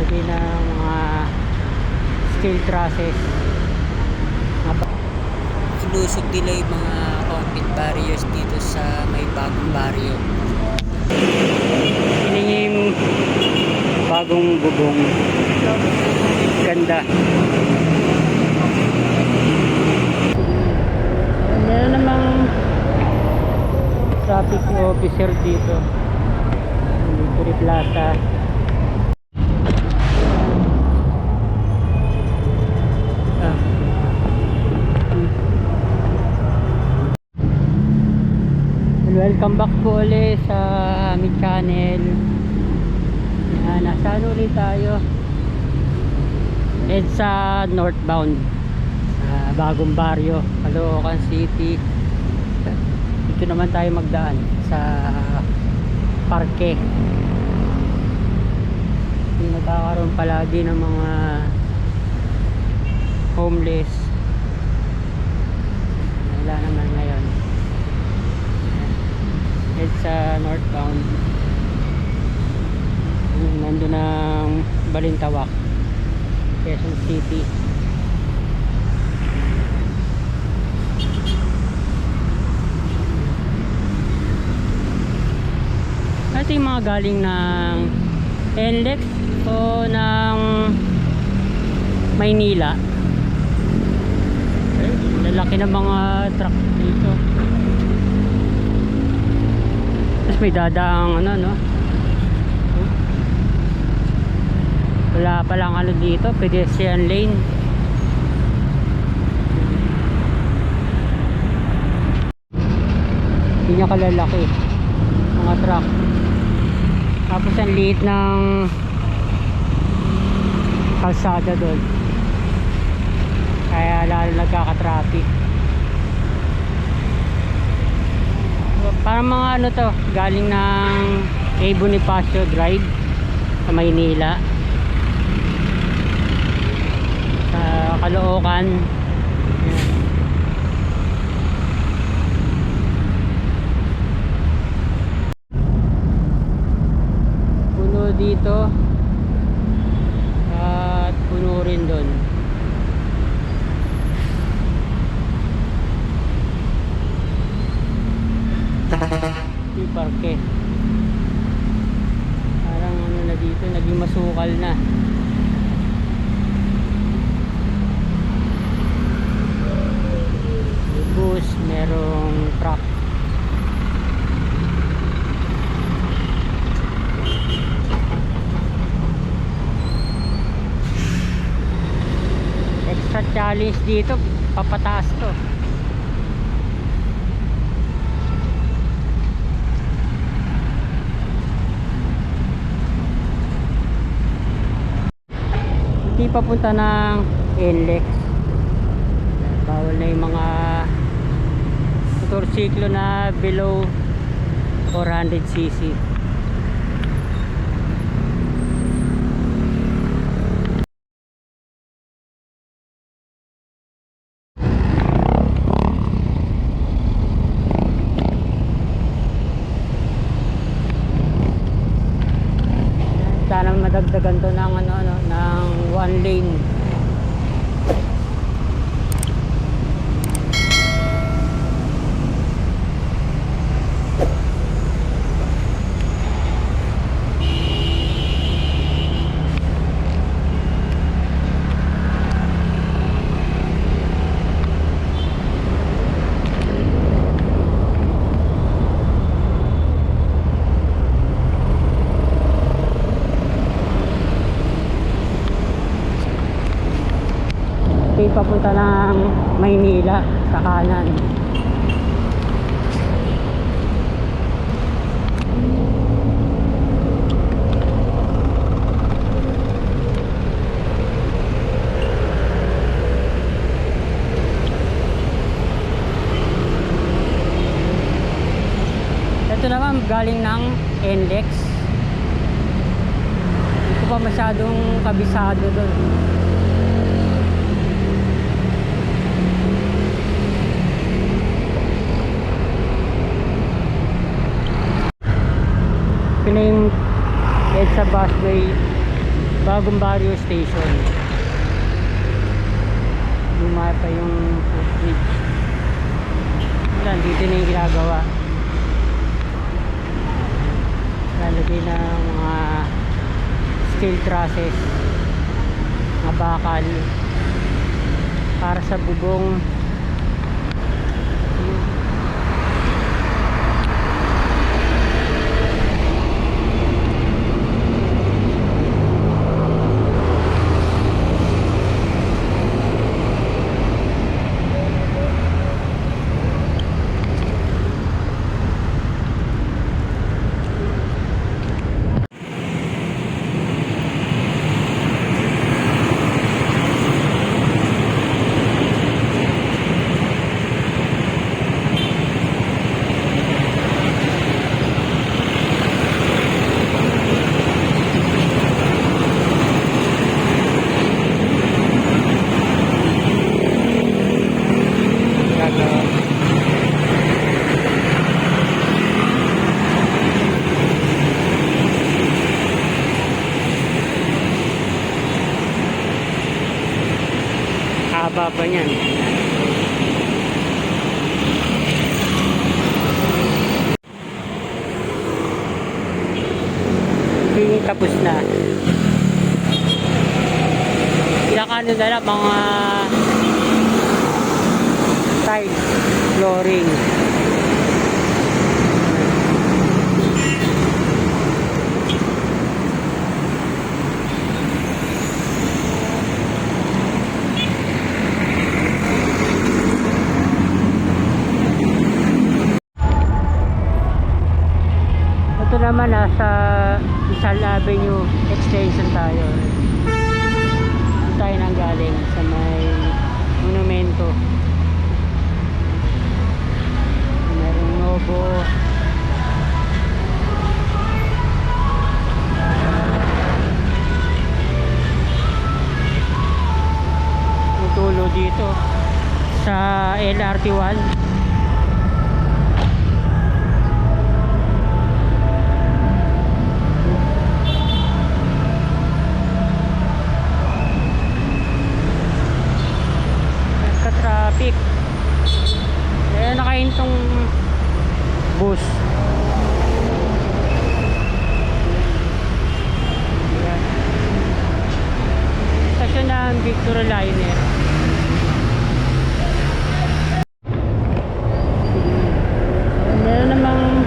naglalagay ng mga steel trusses. Ilusog nila yung mga concrete barriers dito sa may bagong barrio. Ini yung bagong bubong. Ganda. Meron namang traffic officer dito. Victory Plaza. Welcome back po ulit sa aming channel. Nasaan ulit tayo? EDSA northbound sa bagong barrio, Caloocan City. Dito naman tayo magdaan sa parke. Yung nagkakaroon palagi ng mga homeless. Wala naman ngayon. EDSA northbound. Nandun ang Balintawak, Quezon City. Ito yung mga galing ng NLEX o ng Maynila. Lalaki ng mga truck dito. Tapos may dadaang ano, no? Wala palang ano dito, pedestrian lane. Hindi niya kalalaki mga truck. Tapos ang liit ng kalsada doon, kaya lalo nagkaka-traffic. Parang mga ano to, galing ng A. Bonifacio Drive sa Maynila, sa Caloocan. Puno dito at puno rin doon. Yung parke parang ano na dito, naging masukal na. May bus, merong truck. Extra challenge dito, papataas to. Hindi papunta ng NLEX. Bawal na yung mga motorsiklo na below 400cc. Sana madagdagan to ng ano, ng one lane. Papunta ng Maynila sa kanan. Ito naman galing ng NLEX. Hindi ko pa masyadong kabisado doon. Ito na yung EDSA busway Bagong Barrio Station. Luma pa yung footbridge. Wala, dito na yung ginagawa. Lalagay na mga steel trusses, mga bakal para sa bubong. Haba pa niyan. Hindi tapos na. Pinakano na lang mga tile flooring. Ito naman nasa Rizal Avenue extension tayo. Dito tayo nang galing sa may monumento. Merong Novo. Tulo dito sa LRT1. Traffic. Ayan, nakahintong bus. Ayan. Stasyon ng Victoria Liner. Meron namang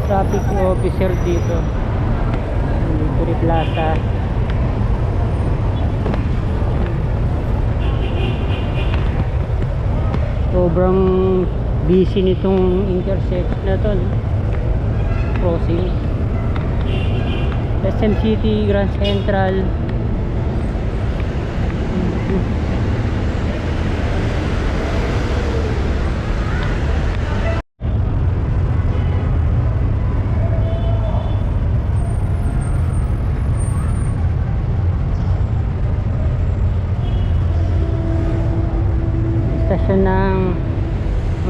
traffic officer dito. Victoria Plaza. Sobrang busy nitong intersection na to, no? Crossing SM City, Grand Central. Stasyon ng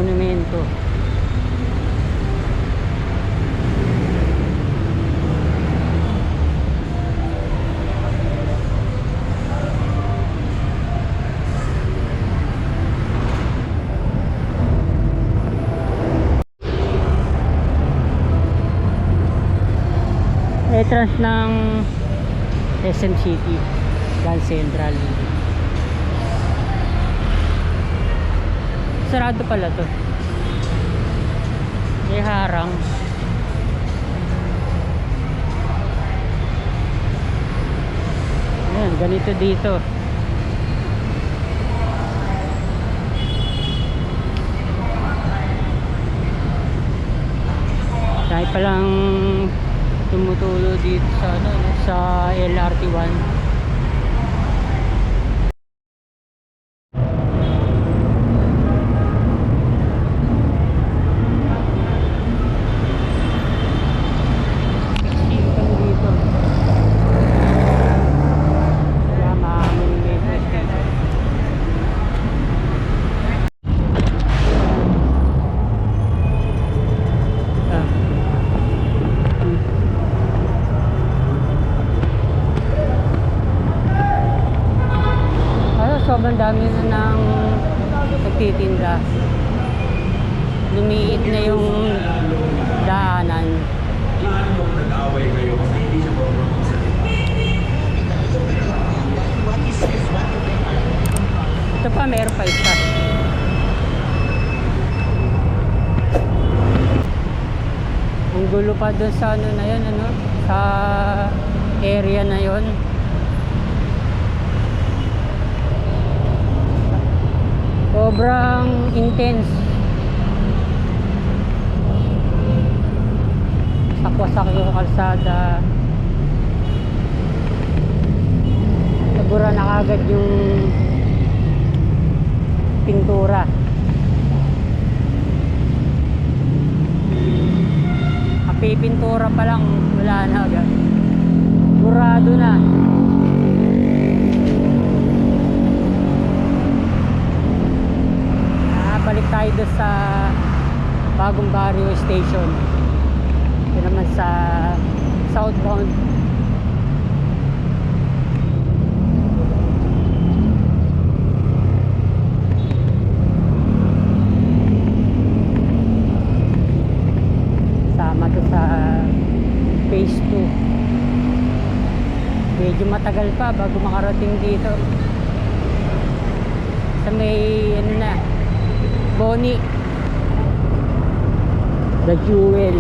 monumento. Entrance ng SM City, Grand Central. Sarado pala to. May harang. Ayan, ganito dito. Dahil palang tumutulo dito sa ano, sa LRT1. ang dami na ng nagtitinda. Lumiit na yung daanan. Ito pa, meron pa isa. Ang gulo pa doon sa ano na yun, ano? Sa area na yun. Sobrang intense. Sakwasak yung kalsada. Nabura na kagad yung pintura. Kapipintura pa lang, wala na agad. Burado na. Balik tayo doon sa Bagong Barrio Station. Ito naman sa southbound. Sama to sa phase 2. Medyo matagal pa bago makarating dito. Sa may ano na, Boni, The Jewel,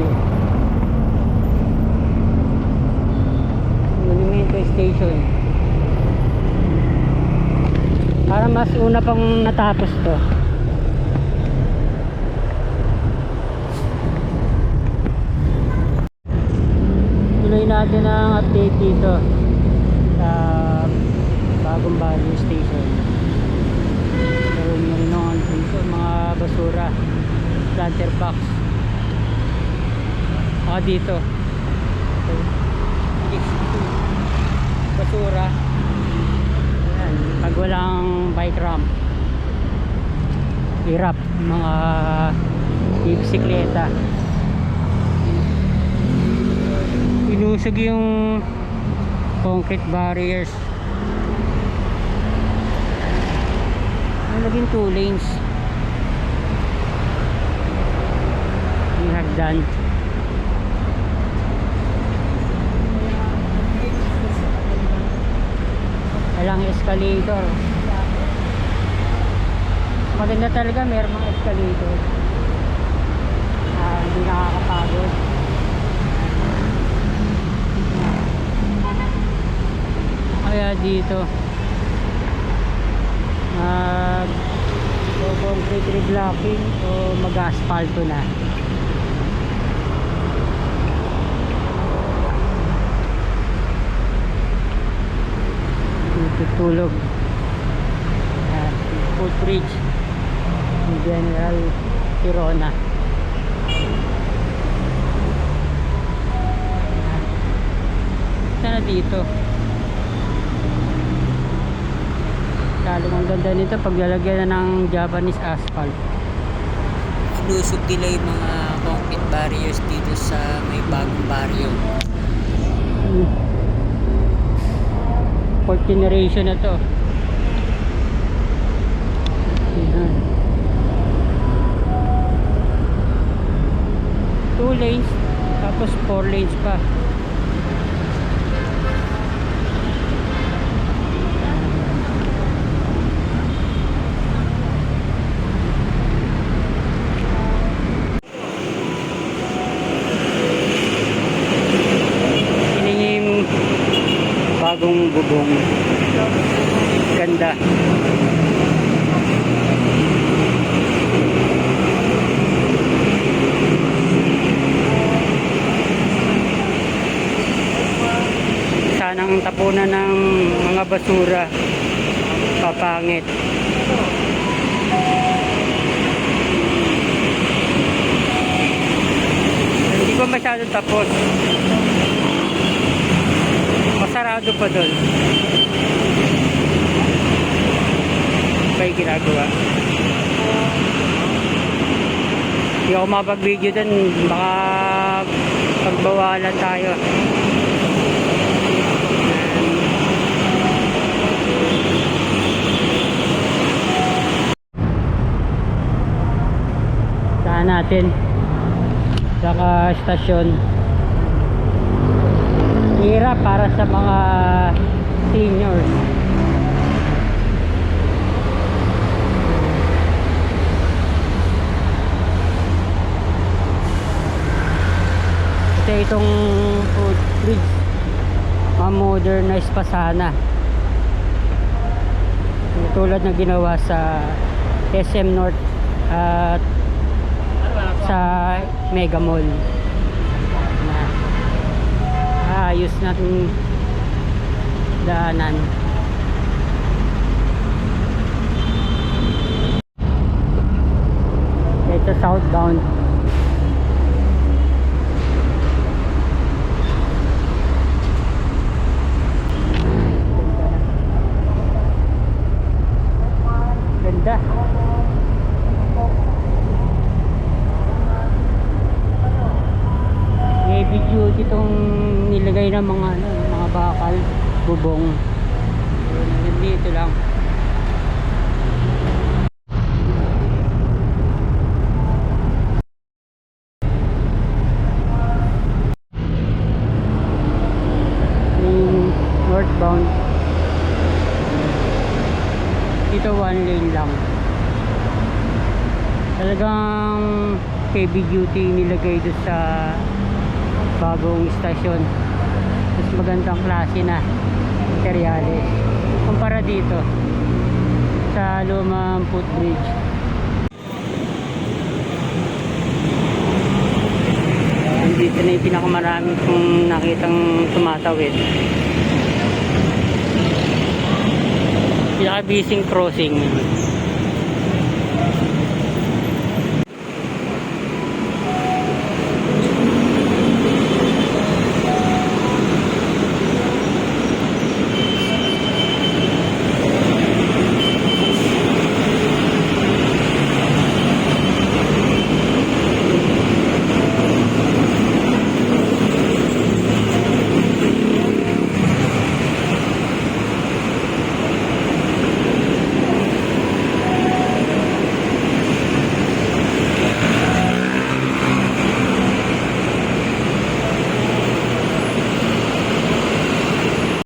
Monumento Station. Para mas una pang natapos to. Tuloy natin ang update dito sa Bagong Barrio Station. Meron dito mga basura, planter box. Dito basura. Ayan, pag walang bike ramp, hirap mga bisikleta. Inusog yung concrete barriers. Naging 2 lanes yung hagdan. Walang escalator. Maganda talaga meron mga escalator. Hindi nakakapagod. Kaya dito concrete reblocking o mag-asphalto na. Tutulog footbridge ni General Tirona. Sana dito lalong ang ganda nito pag lalagyan na ng Japanese asphalt. Ilusog nila yung mga concrete barriers dito sa may Bagong Barrio. 4th generation na to. Ayan. 2 lanes tapos 4 lanes pa. Bagong bubong, ganda. Sanang tapunan ng mga basura, papangit. Hindi ko masyado tapos. Masarado pa doon. Ba'y ginagawa? Hindi ako mapag-video doon. Baka pagbawalan tayo. natin. Saka stasyon. Hirap para sa mga seniors. Kasi itong footbridge ma-modernize pa sana. Tulad na ginawa sa SM North at sa Mega Mall. Ayos natin daanan. Ito southbound. Ganda. Heavy duty itong nilagay ng mga mga bakal, bubong. Dito lang. Northbound. Dito one lane lang. Talagang heavy duty nilagay doon sa bagong stasyon. Mas magandang klase na materyales kumpara dito sa lumang footbridge. Dito na yung pinakamarami kong nakitang tumatawid. Pinaka-busy crossing.